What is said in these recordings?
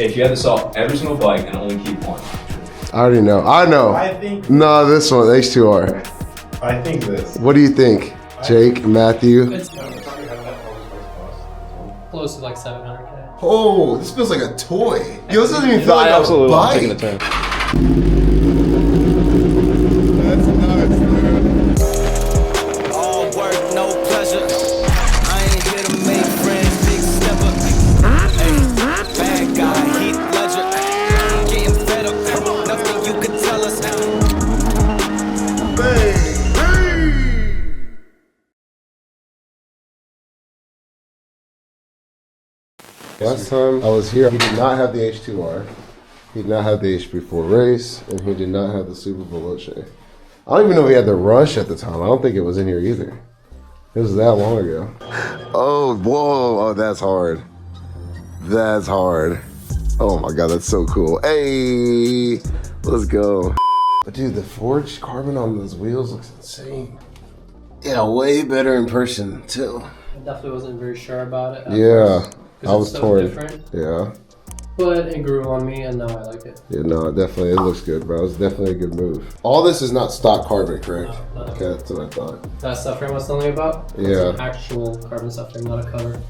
If you had to sell every single bike and only keep one. I already know. I know. I think. No, this one, H2R. I think this. What do you think, Jake, Matthew? It's close to like 700K. Oh, this feels like a toy. Yo, this doesn't even feel like a absolutely bike. taking the turn. That's nuts, dude. All work, no pleasure. I ain't here to make friends, big stepper. Hey, bad guy, Heath Ledger. Getting fed up, nothing you can tell us. Last time I was here, he did not have the H2R. He did not have the HP4 Race, and he did not have the Superveloce. I don't even know if he had the Rush at the time. I don't think it was in here either. It was that long ago. Oh, whoa. Oh, that's hard. That's hard. Oh my God, that's so cool. Hey, let's go. But dude, the forged carbon on those wheels looks insane. Yeah, way better in person too. I definitely wasn't very sure about it. Yeah, I was so torn. Different, Yeah. but it grew on me and now I like it. Yeah, no, definitely, it looks good, bro. It's definitely a good move. All this is not stock carbon, correct? No. Okay, that's what I thought. That subframe I was telling you about? Yeah. It's an actual carbon subframe, not a cover.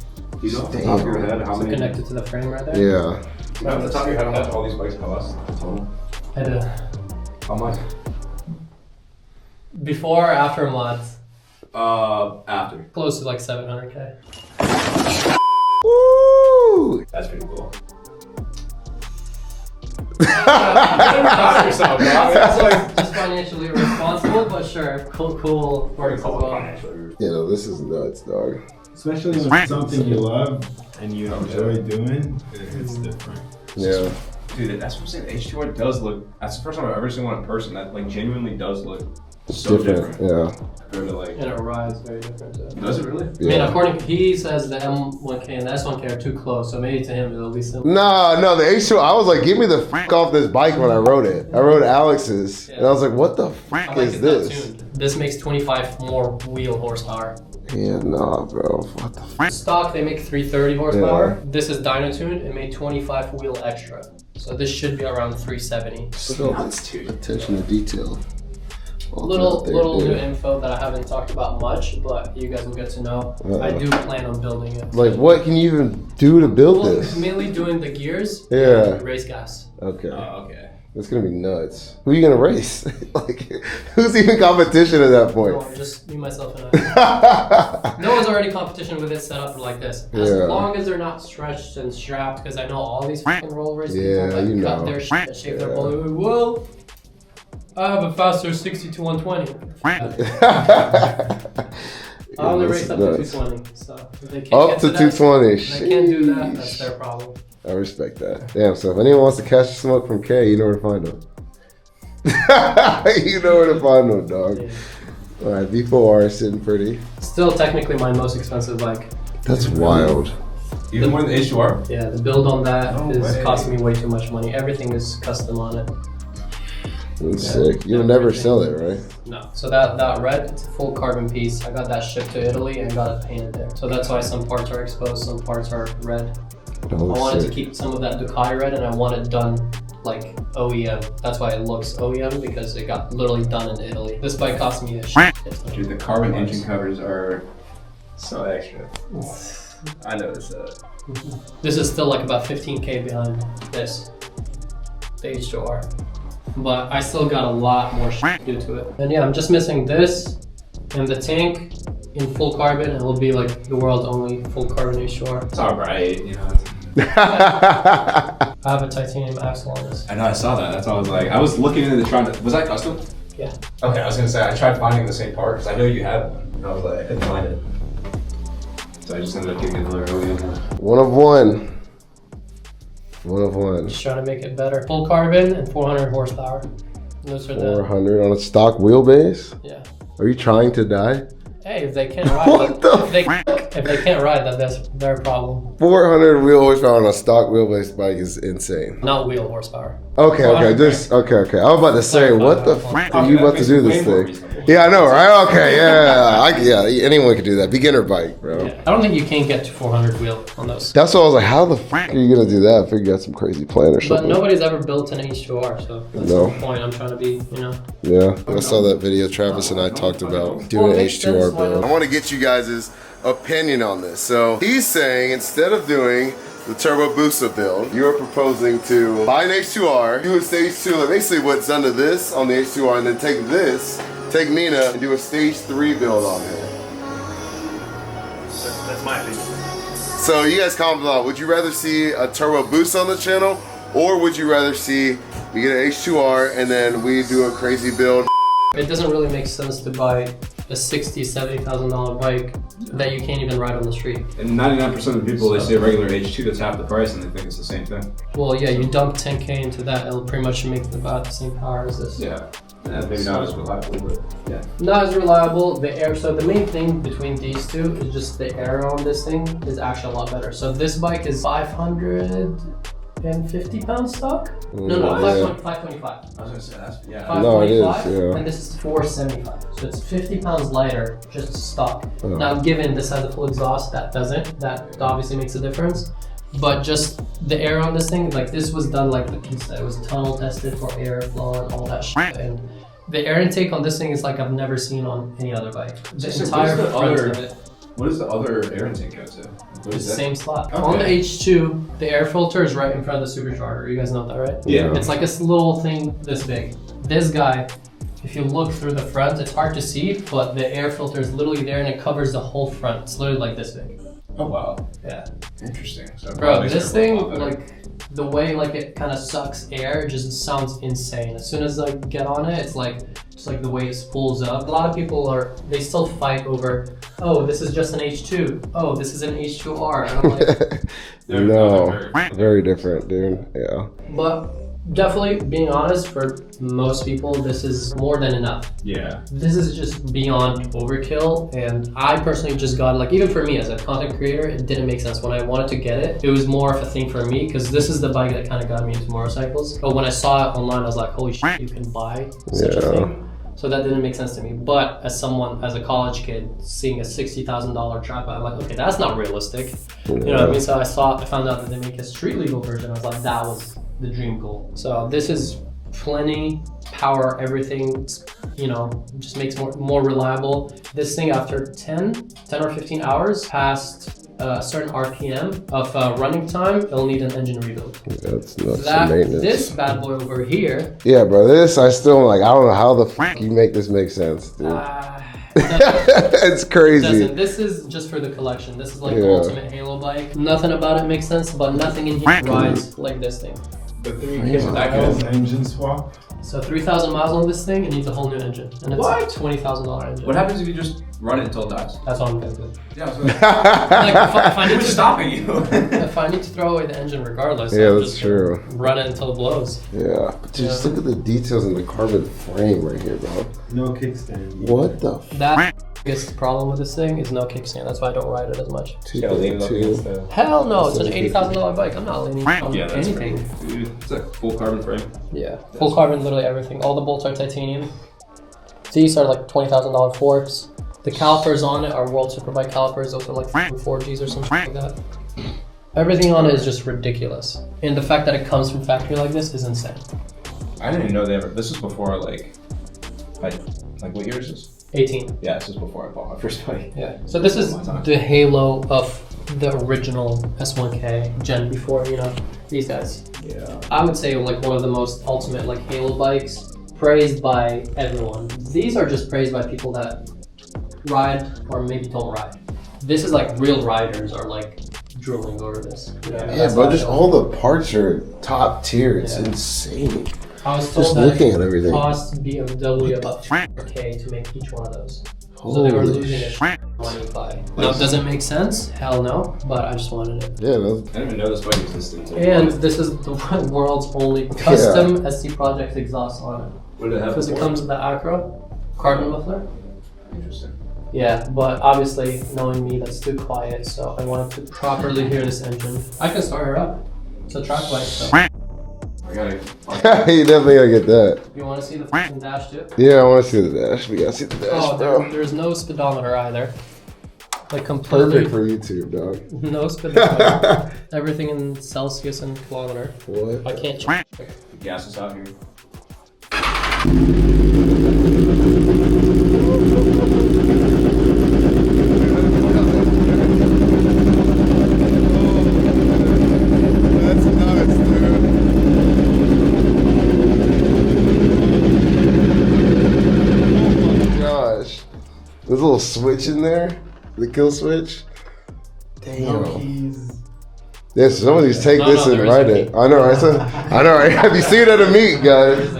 Do you know off the top of your head how So many? connected to the frame right there? Yeah. You know off the top of your head how much all these bikes cost total? I do. How much? Before or after mods? After. Close to like 700K. Woo! That's pretty cool. It's like just financially irresponsible, but sure, cool works as well. You know, this is nuts, dog. Especially when it's something you love and you enjoy doing, it's different. Yeah. Dude, that's what I'm saying. The H2R does look. That's the first time I've ever seen one in person that like genuinely does look so different. Yeah. Compared to like. And it rides very different too. Does it really? I mean, according to he says the M1K and the S1K are too close, so maybe to him it'll be similar. No, the H2, I was like, get me the f off this bike when I rode it. I rode Alex's, and I was like, what the f I like is it's not this? tuned. This makes 25 more wheel horsepower. Yeah, nah, bro. What the f? Stock, they make 330 horsepower. Yeah. This is dyno tuned. It made 25 wheel extra. So this should be around 370. Still, attention to detail. Little new info that I haven't talked about much, but you guys will get to know. I do plan on building it. Like, what can you even do to build this? Mainly doing the gears. Yeah. And race gas. Okay. Okay. That's gonna be nuts. Who are you gonna race? Like, who's even competition at that point? No, just me, myself, and I. No one's already competition with it set up like this. As long as they're not stretched and strapped, because I know all these fucking roll race people that cut their shit and shave their body. Well, I have a faster 60 to 120. I only race up to 220, so if they can't up to 220. They can't do that. That's their problem. I respect that. Damn, so if anyone wants to catch the smoke from K, you know where to find him. You know where to find him, dog. Yeah. All right, V4R is sitting pretty. Still technically my most expensive bike. That's wild. Even more than the H2R? Yeah, the build on that is costing me way too much money. Everything is custom on it. That's sick. You'll never sell it, right? No. So that red, it's a full carbon piece. I got that shipped to Italy and got it painted there. So that's why some parts are exposed, some parts are red. I wanted to keep some of that Ducati red, and I want it done like OEM. That's why it looks OEM, because it got literally done in Italy. This bike cost me a shit. Dude, the carbon engine covers are so extra. I noticed that. This is still like about 15K behind this, the H2R. But I still got a lot more shit to do to it. And yeah, I'm just missing this and the tank in full carbon, and it'll be like the world's only full carbon H2R. It's alright, you know. I have a titanium axle on this. I know, I saw that. That's why I was like, I was looking into trying to. Was that custom? Yeah. Okay, I was gonna say, I tried finding the same part because I know you had one. And I was like, I couldn't find it. So I just ended up getting another OEM one. One of one. One of one. Just trying to make it better. Full carbon and 400 horsepower. Those are 400 on a stock wheelbase? Yeah. Are you trying to die? Hey, if they can't ride, What the if they can't ride, that's their problem. 400 wheel horsepower on a stock wheelbase bike is insane. Not wheel horsepower. Okay. I was about to say, what the fuck are you about to do this thing? Yeah, I know, right? Okay, yeah, anyone could do that. Beginner bike, bro. Yeah. I don't think you can get to 400 wheel on those. That's what I was like, how the fuck are you gonna do that? I figured you got some crazy plan or But something. nobody's ever built an H2R, so that's No. the point I'm trying to be, you know. Yeah, I saw that video Travis and I talked about doing an H2R build. I want to get you guys' opinion on this. So he's saying instead of doing the Turbo Booster build, you're proposing to buy an H2R, do a stage 2, like basically what's done to this on the H2R, and then take Mina and do a stage 3 build on here. That's my opinion. So you guys comment below, would you rather see a Turbo Boost on the channel, or would you rather see we get an H2R and then we do a crazy build? It doesn't really make sense to buy a $60,000-$70,000 bike that you can't even ride on the street. And 99% of the people, they see a regular H2 that's half the price and they think it's the same thing. Well, yeah, you dump 10K into that, it'll pretty much make about the same power as this. Yeah. Maybe not as reliable, but yeah. Not as reliable. The air. So the main thing between these two is just the air on this thing is actually a lot better. So this bike is 550 pounds stock. No, 525. I was gonna say that's, yeah. 525, No, it is, yeah. and this is 475. So it's 50 pounds lighter, just stock. Oh. Now, given this has a full exhaust, that doesn't. That obviously makes a difference. But just the air on this thing, like this was done like he said, it was tunnel tested for airflow and all that shit. And the air intake on this thing is like I've never seen on any other bike. The entire front of it. What does the other air intake go to? What It's is the that? same slot. Okay. On the H2, the air filter is right in front of the supercharger. You guys know that, right? Yeah. It's like this little thing this big. This guy, if you look through the front, it's hard to see, but the air filter is literally there and it covers the whole front. It's literally like this big. Oh wow. Yeah. Interesting. So Bro, this thing, like, the way like it kind of sucks air just sounds insane. As soon as I get on it, it's like, just like the way it spools up. A lot of people they still fight over, oh, this is just an H2. Oh, this is an H2R. And I'm like, No, very different, dude. Yeah. but definitely, being honest, for most people, this is more than enough. Yeah. This is just beyond overkill, and I personally just got, like, even for me as a content creator, it didn't make sense. When I wanted to get it, it was more of a thing for me, because this is the bike that kind of got me into motorcycles. But when I saw it online, I was like, holy shit, you can buy such a thing. So that didn't make sense to me. But as someone, as a college kid, seeing a $60,000 tripod, I'm like, okay, that's not realistic. You know what I mean? So I found out that they make a street legal version. I was like, that was the dream goal. So this is plenty power, everything, you know, just makes more reliable. This thing, after 10 or 15 hours past a certain RPM of running time, it'll need an engine rebuild. That's nuts. Maintenance. This bad boy over here. Yeah, bro. This I still like. I don't know how the fuck you make this make sense, dude. It's crazy. This is just for the collection. This is like the ultimate Halo bike. Nothing about it makes sense, but nothing in here rides like this thing. But then you get that good. Engine swap. So 3,000 miles on this thing, it needs a whole new engine. And it's a $20,000 engine. What happens if you just run it until it dies? That's what I'm gonna do. Yeah, Like, if I need who's to stopping you? if I need to throw away the engine regardless, Yeah, I'm that's just true. gonna run it until it blows. Yeah, but just look at the details in the carbon frame right here, bro. No kickstand. What the That biggest problem with this thing is no kickstand. That's why I don't ride it as much. f***? Hell no, it's an $80,000 bike. I'm not leaning on Yeah, that's anything. crazy. Dude, it's a full carbon frame. Yeah, full carbon, literally everything. All the bolts are titanium. These are like $20,000 forks. The calipers on it are World Superbike calipers. Those are like 4Gs or something like that. Everything on it is just ridiculous. And the fact that it comes from factory like this is insane. I didn't even know they ever. This was before like what year is this? 18. Yeah, this was before I bought my first bike. Yeah. So this is the halo of the original S1K gen before, you know, these guys. Yeah. I would say like one of the most ultimate like halo bikes, praised by everyone. These are just praised by people that ride or maybe don't ride. This is like real riders are like drooling over this. You know? Yeah, but just all the parts are top tier. It's insane. I was told Just that looking at it everything. cost BMW about $4K to make each one of those. So Holy they were losing shit. money by. Now, does it make sense? Hell no, but I just wanted it. Yeah, I didn't even know this bike existed. And this is the world's only custom SC Project exhaust on it. What did it have? Because it comes with the Acro carbon muffler. Interesting. Yeah, but obviously, knowing me, that's too quiet, so I wanted to properly hear this engine. I can start her up. It's a track bike, so. I gotta. You definitely gotta get that. You want to see the fucking dash too? Yeah, I want to see the dash. We gotta see the dash, Oh, bro. there's no speedometer either. Like completely. Perfect for YouTube, dog. No speedometer. Everything in Celsius and kilometer. What? I can't check. The gas is out here. That's nuts, dude. Oh my gosh. There's a little switch in there. The kill switch. No Damn. keys. Yeah, so some of these take No, this no, and there is ride a it. key. I know, right? I know, right? Have you seen it at a meet, guys?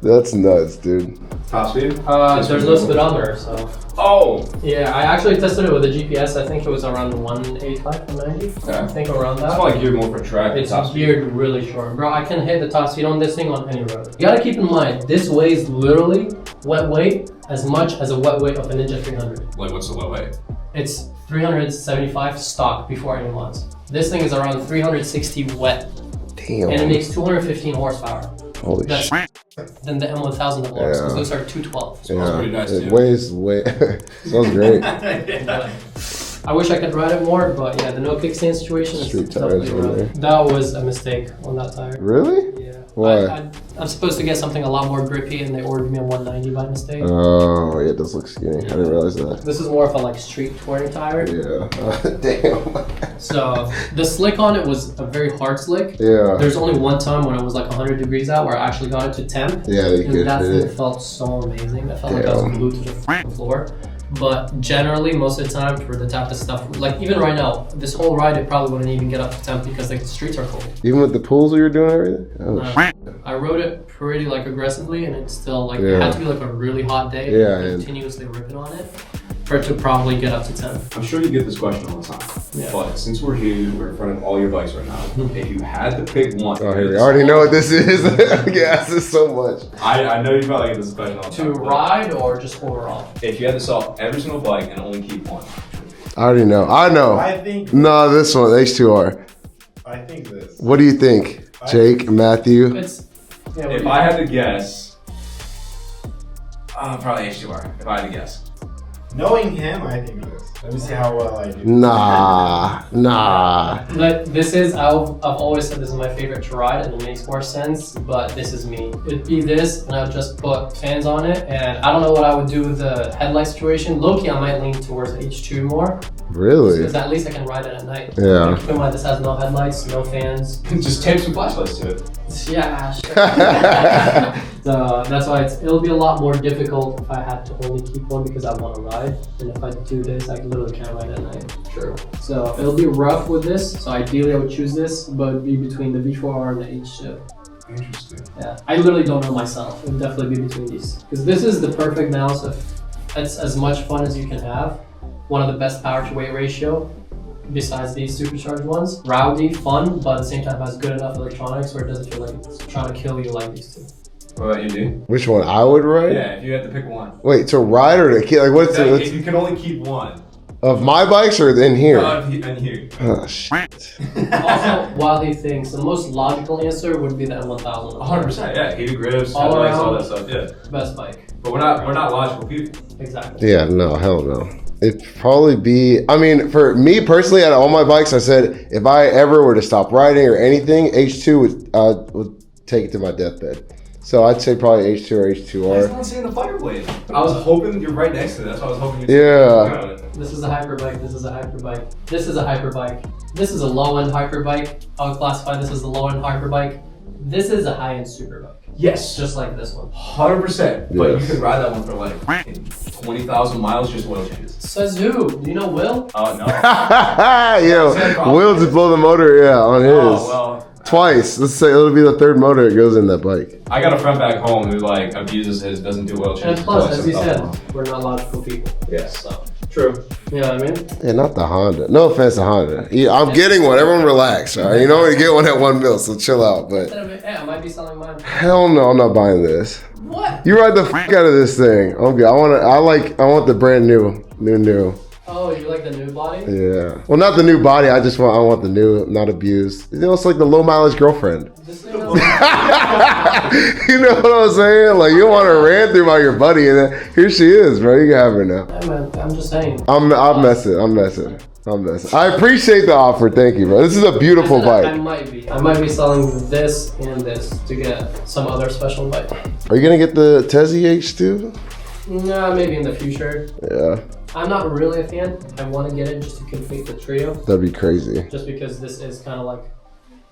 That's nuts, dude. Top speed? There's no speedometer, so. Oh! Yeah, I actually tested it with a GPS. I think it was around 185, 190. Okay. I think around That's that. probably geared more for track. It's top speed. geared really short. Bro, I can hit the top speed on this thing on any road. You gotta keep in mind, this weighs literally wet weight as much as a wet weight of a Ninja 300. Like, what's the low weight? It's 375 stock before any mods. This thing is around 360 wet, Damn. and it makes 215 horsepower. Holy That's shit. than the M1000rr, because Yeah. those are 212. Yeah, pretty nice, it too. weighs sounds great. But I wish I could ride it more, but yeah, the no kickstand situation is Street tires definitely on there. rough. That was a mistake on that tire. Really? Yeah. Why? I'm supposed to get something a lot more grippy, and they ordered me a 190 by mistake. Oh, yeah, it does look skinny. I didn't realize that. This is more of a like street touring tire. Yeah. Damn. So the slick on it was a very hard slick. Yeah. There's only one time when it was like 100 degrees out where I actually got it to 10. Yeah, they could And that hit thing it. felt so amazing. I felt like I Damn. was glued to the floor. But generally, most of the time, for the type of stuff, like even right now, this whole ride, it probably wouldn't even get up to 10 because like, the streets are cold. Even with the pools you were doing and everything? Oh, I rode it pretty like aggressively, and it's still like Yeah. it had to be like a really hot day. Yeah, and and- continuously ripping on it for it to probably get up to 10. I'm sure you get this question all the time. Yeah. But since we're here, we're in front of all your bikes right now. If you had to pick one. Oh, here we already know what this is. Gas is so much. I know you probably get this question all the To time. but ride or just overall? If you had to sell every single bike and only keep one. I already know. I know. I think. No, this one, H2R. I think this. What do you think, Jake, Matthew? It's yeah. If I had to guess, probably H2R. If I had to guess. Knowing him, I think this. Let me see how well I do. Nah. But this is, I've always said this is my favorite to ride, and it makes more sense, but this is me. It'd be this, and I'd just put fans on it, and I don't know what I would do with the headlight situation. Low-key, I might lean towards H2 more, Really? because at least I can ride it at night. Yeah. Like, keep in mind, this has no headlights, no fans. Just tape some flashlights to it. Yeah. So that's why it'll be a lot more difficult if I had to only keep one because I want to ride, and if I do this, I literally can't ride at night. True. So it'll be rough with this. So ideally I would choose this, but it'd be between the V4R and the H2. Interesting. Yeah, I literally don't know myself. It would definitely be between these. Because this is the perfect balance of, it's as much fun as you can have. One of the best power to weight ratio, besides these supercharged ones. Rowdy, fun, but at the same time has good enough electronics where it doesn't feel like it's trying to kill you like these two. What about you, dude? Which one I would ride? Yeah, if you had to pick one. Wait, to ride or to keep? Like, what's Like, the, if you could only keep one. of my bikes or in here? And here. Oh, shit. Also, wildly things, the most logical answer would be the M1000. 100%, yeah. Heated grips, All headlights, all around. that stuff, yeah. Best bike. But we're not logical people. Exactly. Yeah, no, hell no. It'd probably be, I mean, for me personally, out of all my bikes, I said if I ever were to stop riding or anything, H2 would take it to my deathbed. So I'd say probably H2 or That's H2R. not saying the Fireblade. I was hoping you're right next to it. That's why I was hoping you'd Yeah. This is a hyperbike, this is a hyperbike, this is a hyperbike, this is a low-end hyperbike. I would classify this as a low-end hyperbike. This is a high-end superbike. Yes. Just like this one. 100%. But Yes. you could ride that one for like 20,000 miles, just oil changes. Says who? Do you know Will? Oh, no. Yo, Will just blow the motor, yeah, on his. Oh, well. Twice. Let's say it'll be the third motor that goes in that bike. I got a friend back home who like abuses his, doesn't do oil And changes. plus, twice as in you a said, couple we're not logical people. Yes. So, True. you know what I mean? Yeah, not the Honda. No offense to Honda. Yeah, I'm getting one. Everyone relax, all right? You know, you get one at 1 mil, so chill out. But Yeah, I might be selling mine. hell no, I'm not buying this. What? You ride the fuck out of this thing. Okay, I want the brand new. Oh, you like the new body? Yeah. Well, not the new body. I want the new, not abused. You know, it's like the low mileage girlfriend. This thing You know what I'm saying? Like, you want to rant through about your buddy, and then here she is, bro. You can have her now. Hey, man, I'm just saying. I'm messing. I appreciate the offer. Thank you, bro. This is a beautiful bike. I might be selling this and this to get some other special bike. Are you gonna get the Tezzy H2? Nah, maybe in the future. Yeah. I'm not really a fan. I want to get it just to complete the trio. That'd be crazy. Just because this is kind of like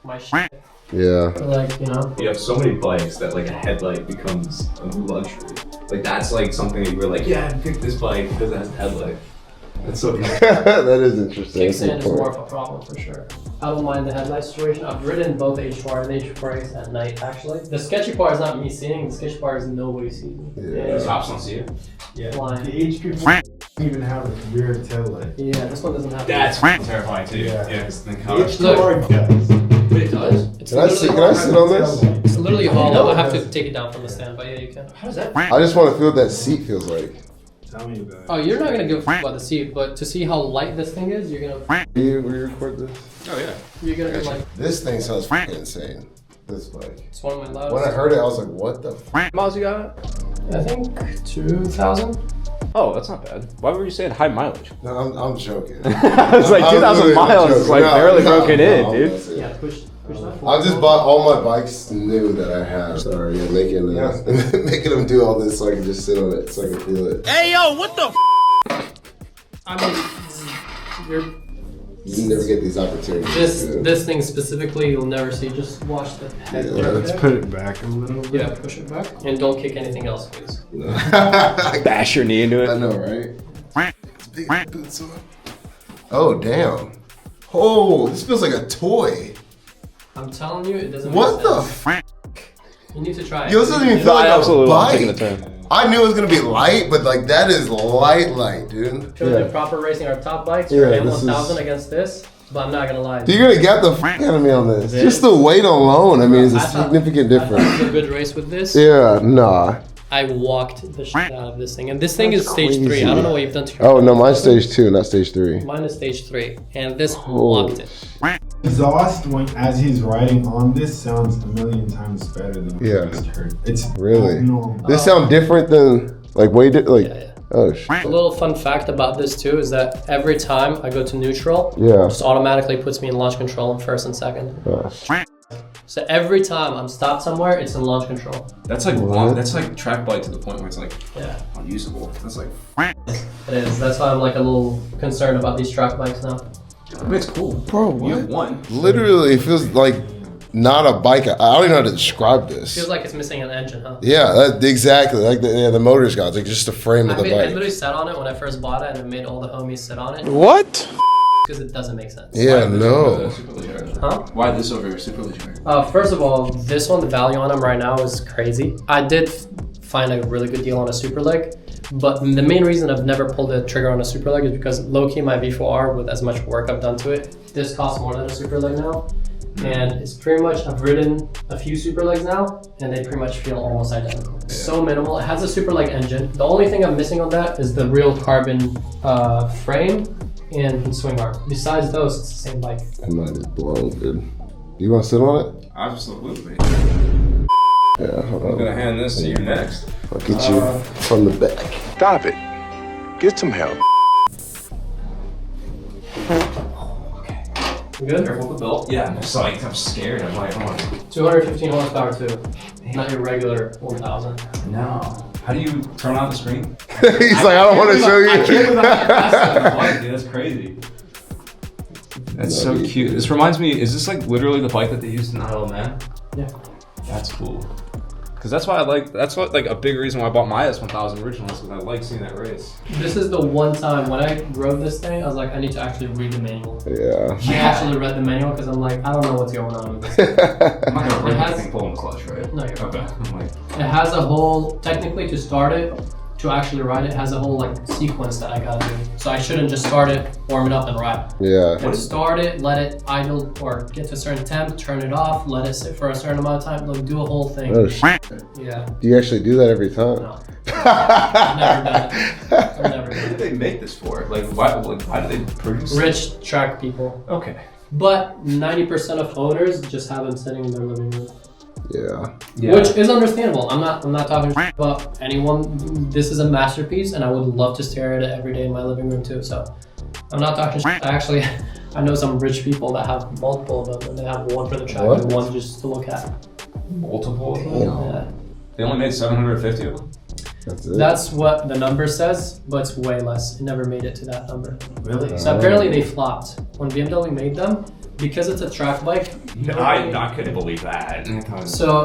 my shit. Yeah. Like, you know. You have so many bikes that like a headlight becomes a luxury. Like that's like something that you're like, yeah, I'd pick this bike because it has a headlight. That's so interesting. That is interesting. Kickstand is more of a problem for sure. I don't mind the headlight situation. I've ridden both H2R and H4 Race at night actually. The sketchy part is not me seeing, the sketchy part is nobody seeing. Yeah. The cops don't see you. Yeah. Flying. The HP4 doesn't even have a rear tail light. Yeah, this one doesn't have That's that. terrifying too. Yeah. Yeah, because the The cops. H2R does. But it does. It's Can I sit on this? It's literally hollow. I have to take it down from the stand, but yeah, you can. How does that? I just want to feel what that seat feels like. Tell me about it. Oh, you're not gonna give a f about the seat, but to see how light this thing is, you're gonna You record this? Oh yeah. be like. This thing sounds fucking insane. This bike. It's one of my loudest. When I heard it, I was like, what the f? miles you got? I think 2,000. Oh, that's not bad. Why were you saying high mileage? No, I'm joking. I was like, I'm 2,000 literally miles is joking. like No, barely no, broken no, in, I'm dude. messing. Yeah, push that. I just bought all my bikes new that I have. Sorry, yeah, making them do all this so I can just sit on it so I can feel it. Hey yo, what the I mean, you're, You never get these opportunities. this thing specifically you'll never see. Just watch the head. Yeah, right Let's there. put it back a little bit. Yeah, push it back. And don't kick anything else, please. Bash your knee into I it. know, right? Big boots on. Oh, damn. Oh, this feels like a toy. I'm telling you, it doesn't What make the sense. f? You need to try it. Yo, this doesn't even feel No, like I a absolutely am taking the bike. turn. I knew it was gonna be light, but like that is light, dude. Show the proper racing our top bikes. Yeah, Yeah, this M1000 is- against this. But I'm not gonna lie. You're gonna get the f out of me on this. This- Just the weight alone, I mean, is a I thought- significant I thought difference. it was a good race with this. Yeah, nah. I walked the shit out of this thing. And this thing is stage crazy. 3. I don't know what you've done to your Oh no, mine's stage 2, not stage 3. Mine is stage 3. And this Holy walked it. Exhaust as he's riding on this sounds a million times better than what Yeah. I just heard. It's Really? abnormal. This sound different than like way like. Yeah, yeah. Oh shit. A little fun fact about this too is that every time I go to neutral, Yeah. it just automatically puts me in launch control in first and second. So every time I'm stopped somewhere, it's in launch control. That's like long. That's like track bike to the point where it's like Yeah, unusable. That's like. it is. That's why I'm like a little concerned about these track bikes now. I mean, it's cool. Bro, You have what? one. Literally, it feels like not a bike. I don't even know how to describe this. Feels like it's missing an engine, huh? Yeah, exactly. Like the motor's got like just the frame of the I bike. literally sat on it when I first bought it and I made all the homies sit on it What? because it doesn't make sense. Yeah, Why this no. over the Superleggera? Huh? Why this over Superleggera? First of all, this one, the value on them right now is crazy. I did find a really good deal on a Superleg, but the main reason I've never pulled the trigger on a Superleg is because low-key my V4R, with as much work I've done to it, this costs more than a Superleg now. And it's pretty much, I've ridden a few Superlegs now, and they pretty much feel almost identical. It's so minimal. It has a Superleg engine. The only thing I'm missing on that is the real carbon frame and swing arm. Besides those, it's the same bike. Mine is blown, dude. Do you want to sit on it? Absolutely. Yeah, hold I'm on. gonna hand this to you next. I'll get you from the back. Stop it. Get some help. You good? Careful with the belt. Yeah, I'm just like I'm scared. I'm like, oh 215 horsepower too. Not your regular 1000. no. How do you turn on the screen? He's like, I don't want to show I can't you. believe I'm that fast on the bike, dude. That's crazy. That's so cute. This reminds me. Is this like literally the bike that they used in Isle of Man? Yeah. That's cool. Cause that's why I like. That's what like a big reason why I bought my S1000 original is because I like seeing that race. This is the one time when I rode this thing, I was like, I need to actually read the manual. Yeah. I actually read the manual because I'm like, I don't know what's going on with this. I'm not gonna run It has- anything pulling clutch, right? No, you're Okay. right. I'm like, It has a whole, technically to start it, to actually ride it has a whole like sequence that I gotta do. So I shouldn't just start it, warm it up, and ride. Yeah. And start it, let it idle or get to a certain temp, turn it off, let it sit for a certain amount of time, like do a whole thing. Oh shit. Yeah. Do you actually do that every time? No. I've never done it. I've never What done do it. they make this for? Like, why do they produce it? Rich track people. Okay. But 90% of owners just have them sitting in their living room. Yeah. Which is understandable. I'm not talking shit about anyone. This is a masterpiece and I would love to stare at it every day in my living room too. So I'm not talking shit. I know some rich people that have multiple of them and they have one for the track and one just to look at. Multiple of them? Yeah. They only made 750 of them? That's it. That's what the number says, but it's way less. It never made it to that number. Really? So apparently they flopped. When BMW made them, because it's a track bike. I couldn't believe that. So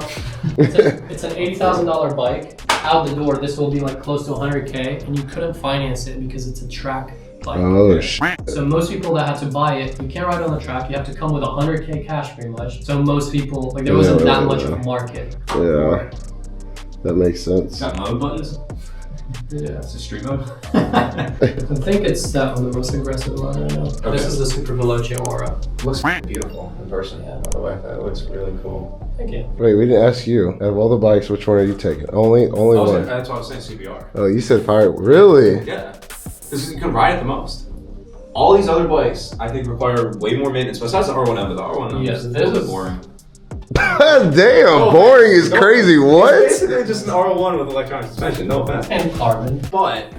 it's an $80,000 bike. Out the door, this will be like close to 100K, and you couldn't finance it because it's a track bike. Oh shit. So most people that had to buy it, you can't ride on the track. You have to come with 100K cash, pretty much. So most people, like, there wasn't that much of a market. Yeah. That makes sense. It's got mode buttons? Yeah. It's a street mode? I think it's that one, the most aggressive one right now. Okay. This is the Superveloce Aura. Looks beautiful in person. Yeah, by the way, that looks really cool. Thank you. Wait, we didn't ask you. Out of all the bikes, which one are you taking? Only one. That's why I was saying CBR. Oh, you said fire. Really? Yeah. This is, you can ride it the most. All these other bikes, I think, require way more maintenance. Besides the R1M, but the R1M Yes, is a this little bit is boring. Damn, boring is crazy. What? It's basically just an R1 with electronic suspension, no offense. And carbon. But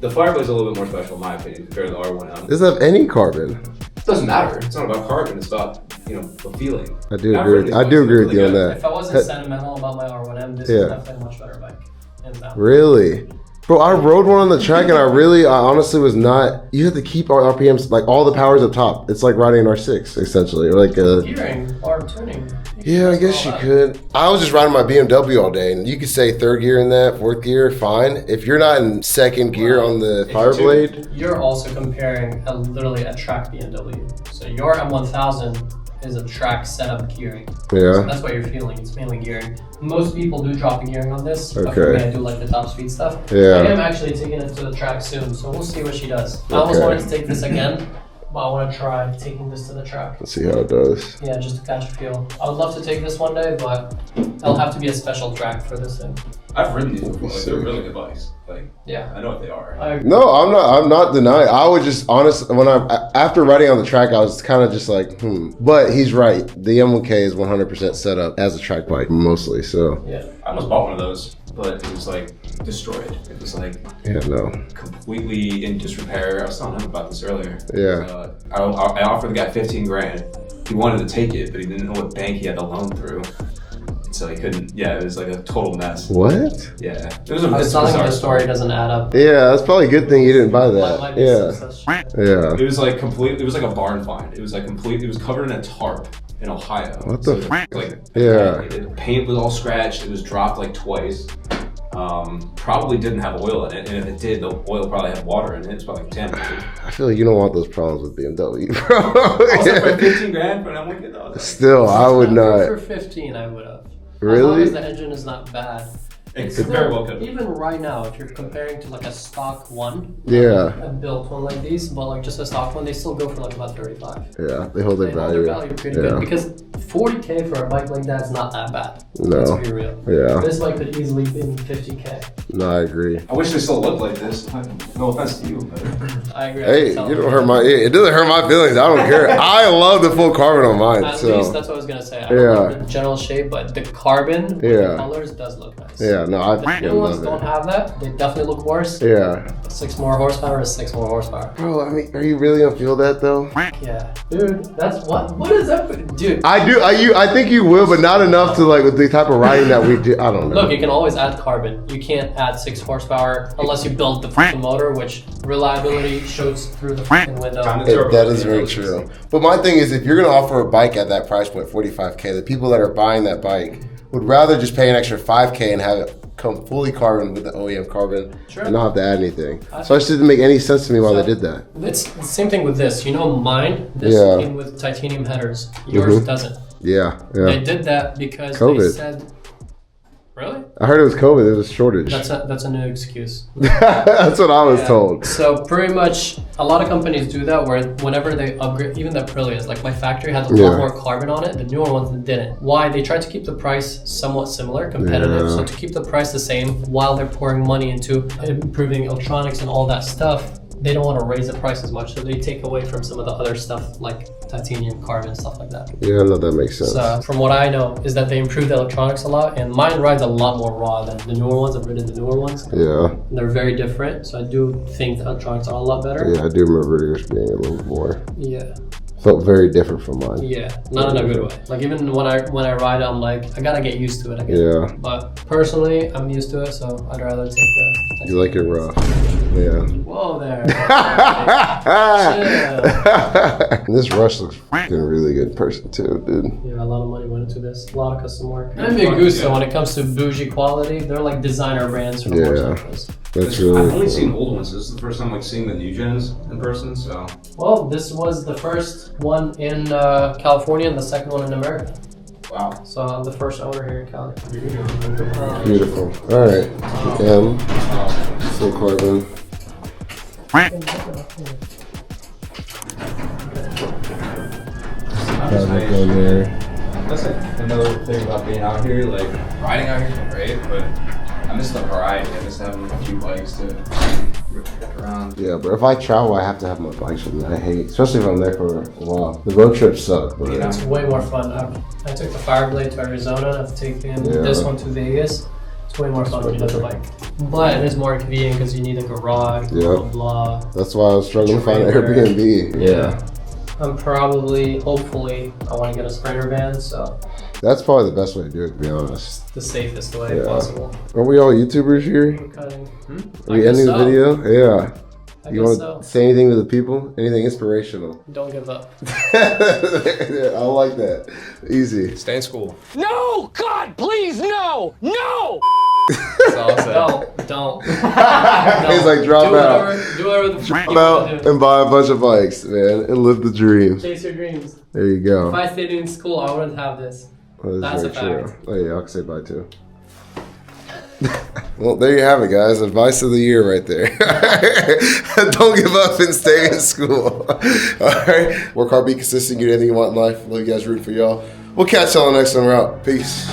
the Fireblade's a little bit more special in my opinion compared to the R1M. Doesn't have any carbon. It doesn't matter. It's not about carbon. It's about, the feeling. I do agree with you on that. If I wasn't sentimental about my R1M, this is definitely a much better bike. Hands down. Really? Bro, I rode one on the track and I honestly was not, you have to keep our RPMs, like all the powers up top. It's like riding an R6 essentially, or like a... Gearing or tuning. Yeah, I guess you could. I was just riding my BMW all day and you could say third gear in that, fourth gear, fine. If you're not in second gear on the Fireblade... You're also comparing literally a track BMW. So your M1000 is a track setup gearing. Yeah. So that's what you're feeling. It's mainly gearing. Most people do drop the gearing on this. But for me, I do like the top speed stuff. Yeah. I am actually taking it to the track soon, so we'll see what she does. I almost wanted to take this again, but I want to try taking this to the track. Let's see how it does. Yeah, just to catch a feel. I would love to take this one day, but it'll have to be a special track for this thing. I've ridden these before. Like, they're really good bikes. Like, yeah, I know what they are. No, I'm not denying. I was just honest after riding on the track, I was kind of just like, But he's right. The M1K is 100% set up as a track bike mostly. So yeah, I almost bought one of those, but it was like destroyed. It was like completely in disrepair. I was telling him about this earlier. Yeah. I offered the guy 15 grand. He wanted to take it, but he didn't know what bank he had the loan through. So he couldn't, it was like a total mess. What? Yeah. It I was was telling you the story doesn't add up. Yeah, that's probably a good thing you didn't buy that. Yeah. It was like it was like a barn find. It was like it was covered in a tarp in Ohio. What the The paint was all scratched. It was dropped like twice. Probably didn't have oil in it, and if it did, the oil probably had water in it. It's probably contaminated. I feel like you don't want those problems with BMW, bro. Also for 15 grand, but I'm like, no. Still, I would not. For 15, I would have. Really? As long as the engine is not bad. It could very well could. Even right now, if you're comparing to like a stock one, Yeah. a built one like these, but like just a stock one, they still go for like about 35. Yeah, they hold their value. Pretty good because 40K for a bike like that is not that bad. No. Let's be real. Yeah. This bike could easily be 50K. No, I agree. I wish they still looked like this. No offense to you, but I agree. Hey, you don't hurt my. It doesn't hurt my feelings. I don't care. I love the full carbon on mine. At so. least that's what I was gonna say. I don't love the general shape, but the carbon with the colors does look nice. Yeah, no, I The new ones don't have that. They definitely look worse. Yeah. 6 more horsepower is 6 more horsepower. Bro, I mean, are you really gonna feel that though? Yeah, dude. That's what is that, dude? I do. I think you will, but not enough to like with the type of riding that we do. I don't know. Look, you can always add carbon. You can't add 6 horsepower unless you build the fucking motor, which reliability shows through the fucking window. That is very true. But my thing is, if you're gonna offer a bike at that price point, 45K, the people that are buying that bike would rather just pay an extra 5K and have it come fully carbon with the OEM carbon and not have to add anything. So it just didn't make any sense to me why they did that. It's the same thing with this. You know, mine, this came with titanium headers. Yours doesn't. Yeah. They did that because they said Really? I heard it was COVID. There was a shortage. That's a new excuse. That's what I was told. So pretty much, a lot of companies do that where whenever they upgrade, even the Aprilias, like my factory has a lot more carbon on it. The newer ones didn't. Why? They tried to keep the price somewhat similar, competitive. So to keep the price the same while they're pouring money into improving electronics and all that stuff, they don't want to raise the price as much, so they take away from some of the other stuff like titanium, carbon, stuff like that. Yeah, I know that makes sense. So from what I know is that they improved the electronics a lot, and mine rides a lot more raw than the newer ones. I've ridden the newer ones. Yeah. They're very different, so I do think the electronics are a lot better. Yeah, I do remember yours being a little more. Yeah. Felt very different from mine. Yeah, not in a good way. Like even when I ride it, I'm like, I gotta get used to it, I guess. Yeah. But personally, I'm used to it, so I'd rather take the... You like it rough. Yeah. Whoa there. And this Rush looks fucking really good in person too, dude. Yeah, a lot of money went into this. A lot of custom work. And Agusta, when it comes to bougie quality, they're like designer brands for the motorcycles. That's really I've only cool. seen old ones. This is the first time like seeing the new gens in person. So Well, this was the first one in California and the second one in America. wow. So I'm the first owner here in Cali. Beautiful. All right. M. Full carbon. Fabric on there. That's like another thing about being out here. Like riding out here is great, but I miss the variety. I miss having a few bikes to rip around. Yeah, but if I travel, I have to have my bikes with me. I hate, especially if I'm there for a while. The road trips suck, but Yeah. It's way more fun. I took the Fireblade to Arizona. I've taken this one to Vegas. It's way more fun when you have the bike. But it is more inconvenient because you need a garage, blah, blah, blah. That's why I was struggling to find an Airbnb. Yeah. I'm probably, hopefully, I want to get a Sprinter van, so That's probably the best way to do it, to be honest. the safest way possible. Are we all YouTubers here? Cutting. Are we ending the video? Yeah. I You guess want to so. say anything to the people? Anything inspirational? Don't give up. Yeah, I like that. Easy. Stay in school. No! God, please, no! No! That's all I'm saying. Don't. He's like, drop out. Do whatever the f*** you Drop want out to do. and buy a bunch of bikes, man, and live the dream. Chase your dreams. There you go. If I stayed in school, I wouldn't have this. That is That's a very fact. Oh yeah, I can say bye too. Well, there you have it, guys. Advice of the year right there. Don't give up and stay in school. All right. Work hard, be consistent, get anything you want in life. Love you guys, root for y'all. We'll catch y'all on the next one. We're out. Peace.